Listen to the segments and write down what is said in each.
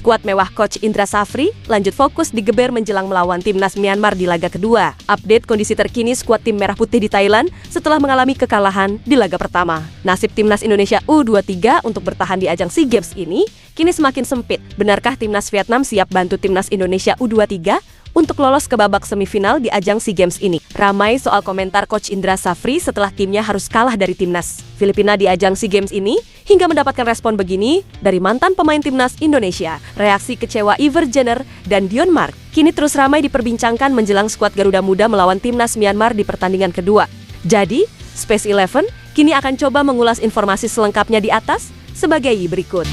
Skuad mewah Coach Indra Safri lanjut fokus digeber menjelang melawan timnas Myanmar di laga kedua. Update kondisi terkini skuad tim Merah Putih di Thailand setelah mengalami kekalahan di laga pertama. Nasib timnas Indonesia U23 untuk bertahan di ajang SEA Games ini kini semakin sempit. Benarkah timnas Vietnam siap bantu timnas Indonesia U23 untuk lolos ke babak semifinal di ajang SEA Games ini? Ramai soal komentar Coach Indra Safri setelah timnya harus kalah dari timnas Filipina di ajang SEA Games ini, hingga mendapatkan respon begini dari mantan pemain timnas Indonesia. Reaksi kecewa Iver Jenner dan Dion Mark kini terus ramai diperbincangkan menjelang skuad Garuda Muda melawan timnas Myanmar di pertandingan kedua. Jadi, Space 11 kini akan coba mengulas informasi selengkapnya di atas sebagai berikut.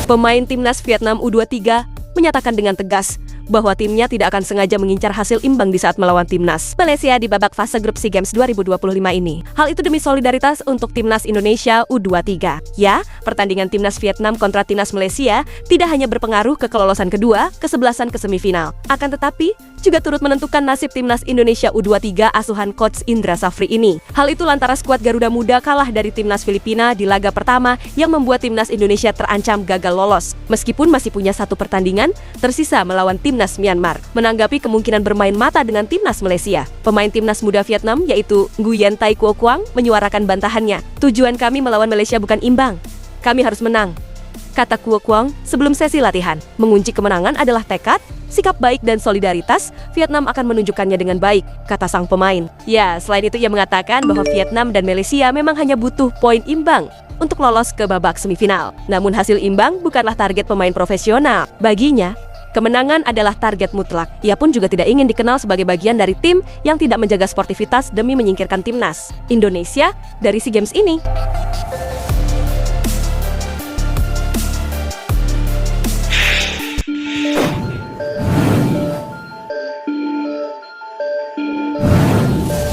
Pemain timnas Vietnam U23 menyatakan dengan tegas bahwa timnya tidak akan sengaja mengincar hasil imbang di saat melawan timnas Malaysia di babak fase grup SEA Games 2025 ini. Hal itu demi solidaritas untuk timnas Indonesia U23. Ya, pertandingan timnas Vietnam kontra timnas Malaysia tidak hanya berpengaruh ke kelolosan kedua, kesebelasan ke semifinal, akan tetapi juga turut menentukan nasib timnas Indonesia U23 asuhan Coach Indra Safri ini. Hal itu lantaran skuad Garuda Muda kalah dari timnas Filipina di laga pertama yang membuat timnas Indonesia terancam gagal lolos. Meskipun masih punya satu pertandingan tersisa melawan timnas Myanmar. Menanggapi kemungkinan bermain mata dengan timnas Malaysia, pemain timnas muda Vietnam yaitu Nguyen Tai Quoc Quang menyuarakan bantahannya. "Tujuan kami melawan Malaysia bukan imbang. Kami harus menang," kata Quoc Quang sebelum sesi latihan. Mengunci kemenangan adalah tekad, sikap baik dan solidaritas. Vietnam akan menunjukkannya dengan baik, kata sang pemain. Ya, selain itu ia mengatakan bahwa Vietnam dan Malaysia memang hanya butuh poin imbang untuk lolos ke babak semifinal. Namun hasil imbang bukanlah target pemain profesional. Baginya, kemenangan adalah target mutlak. Ia pun juga tidak ingin dikenal sebagai bagian dari tim yang tidak menjaga sportivitas demi menyingkirkan timnas Indonesia dari SEA Games ini.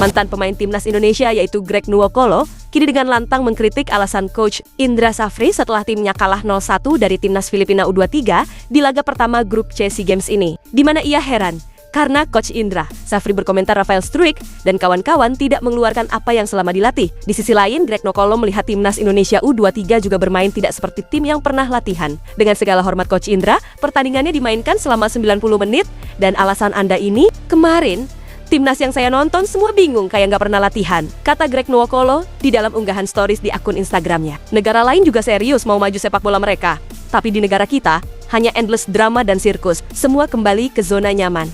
Mantan pemain timnas Indonesia yaitu Greg Nwokolo kini dengan lantang mengkritik alasan Coach Indra Safri setelah timnya kalah 0-1 dari timnas Filipina U23 di laga pertama grup C SEA Games ini, di mana ia heran karena Coach Indra Safri berkomentar Rafael Struijk dan kawan-kawan tidak mengeluarkan apa yang selama dilatih. Di sisi lain, Greg Nwokolo melihat timnas Indonesia U23 juga bermain tidak seperti tim yang pernah latihan. Dengan segala hormat Coach Indra, pertandingannya dimainkan selama 90 menit dan alasan Anda ini, kemarin timnas yang saya nonton semua bingung kayak nggak pernah latihan, kata Greg Nwokolo di dalam unggahan stories di akun Instagramnya. Negara lain juga serius mau maju sepak bola mereka, tapi di negara kita hanya endless drama dan sirkus. Semua kembali ke zona nyaman,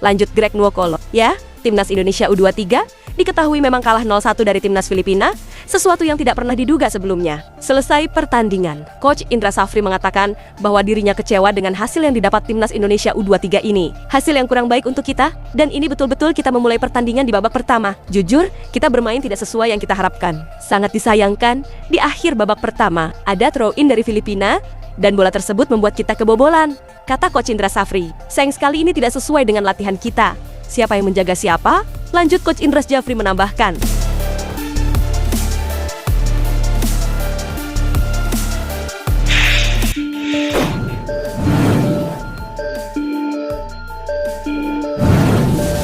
lanjut Greg Nwokolo. Ya, timnas Indonesia U23 diketahui memang kalah 0-1 dari timnas Filipina, sesuatu yang tidak pernah diduga sebelumnya. Selesai pertandingan, Coach Indra Safri mengatakan bahwa dirinya kecewa dengan hasil yang didapat timnas Indonesia U23 ini. Hasil yang kurang baik untuk kita, dan ini betul-betul kita memulai pertandingan di babak pertama. Jujur, kita bermain tidak sesuai yang kita harapkan. Sangat disayangkan, di akhir babak pertama, ada throw-in dari Filipina, dan bola tersebut membuat kita kebobolan, kata Coach Indra Safri. Sayang sekali ini tidak sesuai dengan latihan kita. Siapa yang menjaga siapa? Lanjut Coach Indra Safri menambahkan.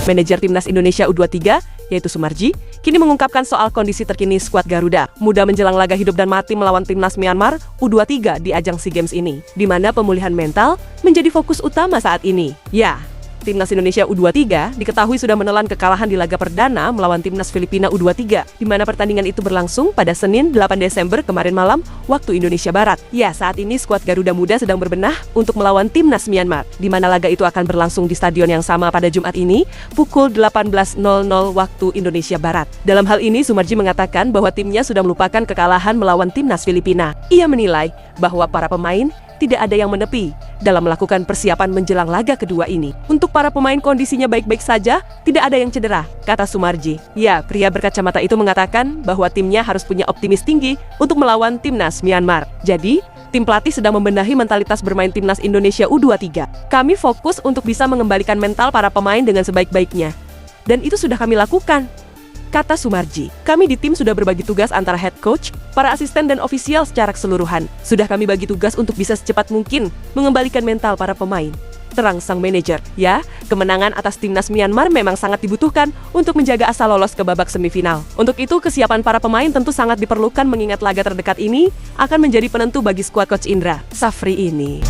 Manajer timnas Indonesia U23, yaitu Sumarji, kini mengungkapkan soal kondisi terkini skuad Garuda Muda menjelang laga hidup dan mati melawan timnas Myanmar U23 di ajang SEA Games ini, di mana pemulihan mental menjadi fokus utama saat ini. Ya, timnas Indonesia U23 diketahui sudah menelan kekalahan di laga perdana melawan timnas Filipina U23, di mana pertandingan itu berlangsung pada Senin 8 Desember kemarin malam waktu Indonesia Barat. Ya, saat ini skuad Garuda Muda sedang berbenah untuk melawan timnas Myanmar, di mana laga itu akan berlangsung di stadion yang sama pada Jumat ini pukul 18.00 waktu Indonesia Barat. Dalam hal ini, Sumarji mengatakan bahwa timnya sudah melupakan kekalahan melawan timnas Filipina. Ia menilai bahwa para pemain tidak ada yang menepi dalam melakukan persiapan menjelang laga kedua ini. Untuk para pemain kondisinya baik-baik saja, tidak ada yang cedera, kata Sumarji. Ya, pria berkacamata itu mengatakan bahwa timnya harus punya optimis tinggi untuk melawan timnas Myanmar. Jadi, Tim pelatih sedang membenahi mentalitas bermain timnas Indonesia U23. Kami fokus untuk bisa mengembalikan mental para pemain dengan sebaik-baiknya. Dan itu sudah kami lakukan, kata Sumarji. Kami di tim sudah berbagi tugas antara head coach, para asisten dan ofisial secara keseluruhan. Sudah kami bagi tugas untuk bisa secepat mungkin mengembalikan mental para pemain, terang sang manajer. Ya, kemenangan atas timnas Myanmar memang sangat dibutuhkan untuk menjaga asa lolos ke babak semifinal. Untuk itu, kesiapan para pemain tentu sangat diperlukan mengingat laga terdekat ini akan menjadi penentu bagi skuad Coach Indra Safri ini.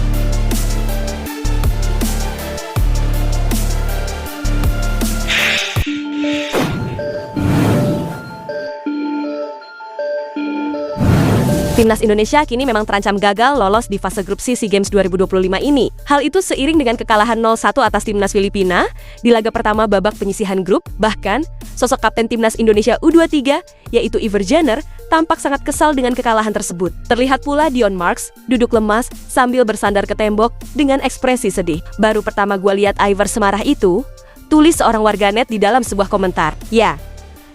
Timnas Indonesia kini memang terancam gagal lolos di fase grup C SEA Games 2025 ini. Hal itu seiring dengan kekalahan 0-1 atas timnas Filipina di laga pertama babak penyisihan grup. Bahkan, sosok kapten timnas Indonesia U23, yaitu Iver Jenner, tampak sangat kesal dengan kekalahan tersebut. Terlihat pula Dion Marks duduk lemas sambil bersandar ke tembok dengan ekspresi sedih. Baru pertama gue lihat Iver semarah itu, tulis seorang warganet di dalam sebuah komentar. Ya,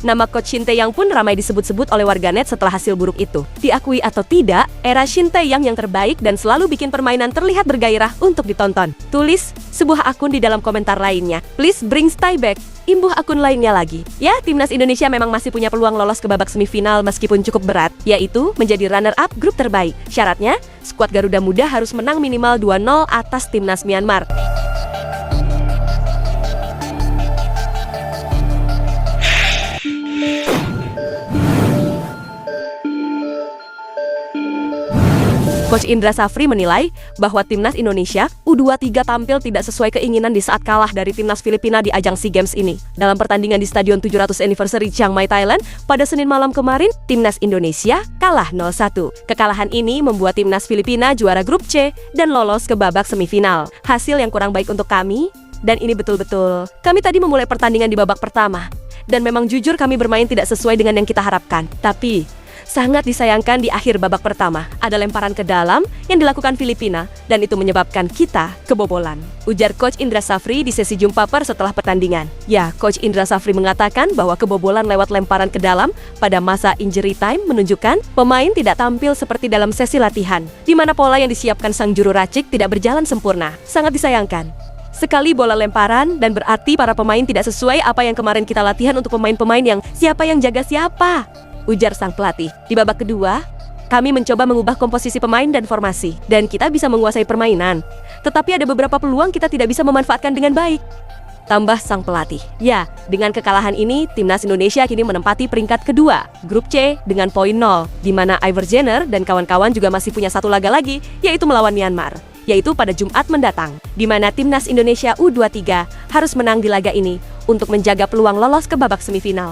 nama Coach Shin Tae-yong pun ramai disebut-sebut oleh warganet setelah hasil buruk itu. Diakui atau tidak, era Shin Tae-yong yang terbaik dan selalu bikin permainan terlihat bergairah untuk ditonton. Tulis sebuah akun di dalam komentar lainnya. Please bring Stay back. Imbuh akun lainnya lagi. Ya, timnas Indonesia memang masih punya peluang lolos ke babak semifinal meskipun cukup berat, yaitu menjadi runner-up grup terbaik. Syaratnya, skuad Garuda Muda harus menang minimal 2-0 atas timnas Myanmar. Coach Indra Safri menilai bahwa timnas Indonesia U23 tampil tidak sesuai keinginan di saat kalah dari timnas Filipina di ajang SEA Games ini. Dalam pertandingan di Stadion 700 Anniversary Chiang Mai, Thailand, pada Senin malam kemarin, timnas Indonesia kalah 0-1. Kekalahan ini membuat timnas Filipina juara grup C dan lolos ke babak semifinal. Hasil yang kurang baik untuk kami, dan ini betul-betul. Kami tadi memulai pertandingan di babak pertama, dan memang jujur kami bermain tidak sesuai dengan yang kita harapkan. Tapi sangat disayangkan di akhir babak pertama, ada lemparan ke dalam yang dilakukan Filipina dan itu menyebabkan kita kebobolan. Ujar Coach Indra Safri di sesi jumpa pers setelah pertandingan. Ya, Coach Indra Safri mengatakan bahwa kebobolan lewat lemparan ke dalam pada masa injury time menunjukkan pemain tidak tampil seperti dalam sesi latihan, di mana pola yang disiapkan sang juru racik tidak berjalan sempurna. Sangat disayangkan sekali bola lemparan dan berarti para pemain tidak sesuai apa yang kemarin kita latihan untuk pemain-pemain yang siapa yang jaga siapa, ujar sang pelatih. Di babak kedua, kami mencoba mengubah komposisi pemain dan formasi, dan kita bisa menguasai permainan. Tetapi ada beberapa peluang kita tidak bisa memanfaatkan dengan baik, tambah sang pelatih. Ya, dengan kekalahan ini, timnas Indonesia kini menempati peringkat kedua, grup C dengan poin 0, di mana Iver Jenner dan kawan-kawan juga masih punya satu laga lagi, yaitu melawan Myanmar, yaitu pada Jumat mendatang, di mana timnas Indonesia U23 harus menang di laga ini untuk menjaga peluang lolos ke babak semifinal.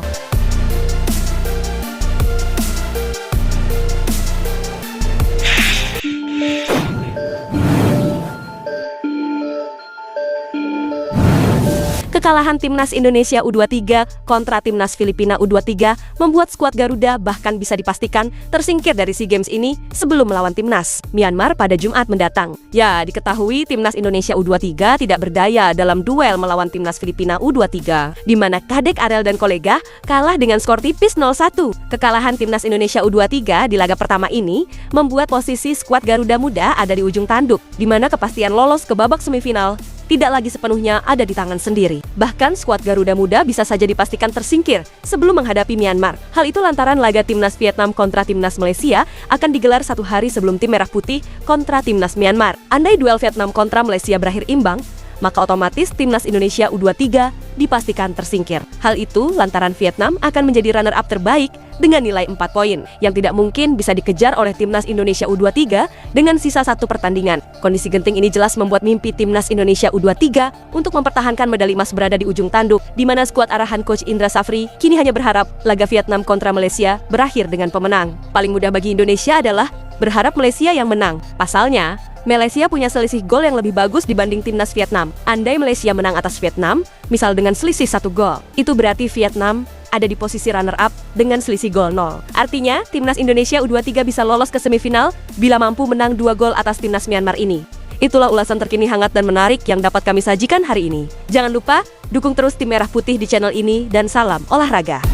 Kekalahan timnas Indonesia U23 kontra timnas Filipina U23 membuat skuad Garuda bahkan bisa dipastikan tersingkir dari SEA Games ini sebelum melawan timnas Myanmar pada Jumat mendatang. Ya, diketahui timnas Indonesia U23 tidak berdaya dalam duel melawan timnas Filipina U23, di mana Kadek Arel dan kolega kalah dengan skor tipis 0-1. Kekalahan timnas Indonesia U23 di laga pertama ini membuat posisi skuad Garuda Muda ada di ujung tanduk, di mana kepastian lolos ke babak semifinal tidak lagi sepenuhnya ada di tangan sendiri. Bahkan skuad Garuda Muda bisa saja dipastikan tersingkir sebelum menghadapi Myanmar. Hal itu lantaran laga timnas Vietnam kontra timnas Malaysia akan digelar satu hari sebelum tim Merah Putih kontra timnas Myanmar. Andai duel Vietnam kontra Malaysia berakhir imbang, maka otomatis timnas Indonesia U23 dipastikan tersingkir. Hal itu lantaran Vietnam akan menjadi runner-up terbaik dengan nilai 4 poin, yang tidak mungkin bisa dikejar oleh timnas Indonesia U23 dengan sisa satu pertandingan. Kondisi genting ini jelas membuat mimpi timnas Indonesia U23 untuk mempertahankan medali emas berada di ujung tanduk, di mana skuad arahan Coach Indra Safri kini hanya berharap laga Vietnam kontra Malaysia berakhir dengan pemenang. Paling mudah bagi Indonesia adalah berharap Malaysia yang menang. Pasalnya, Malaysia punya selisih gol yang lebih bagus dibanding timnas Vietnam. Andai Malaysia menang atas Vietnam, misal dengan selisih 1 gol, itu berarti Vietnam ada di posisi runner-up dengan selisih gol 0. Artinya, timnas Indonesia U23 bisa lolos ke semifinal bila mampu menang 2 gol atas timnas Myanmar ini. Itulah ulasan terkini hangat dan menarik yang dapat kami sajikan hari ini. Jangan lupa, dukung terus tim Merah Putih di channel ini dan salam olahraga.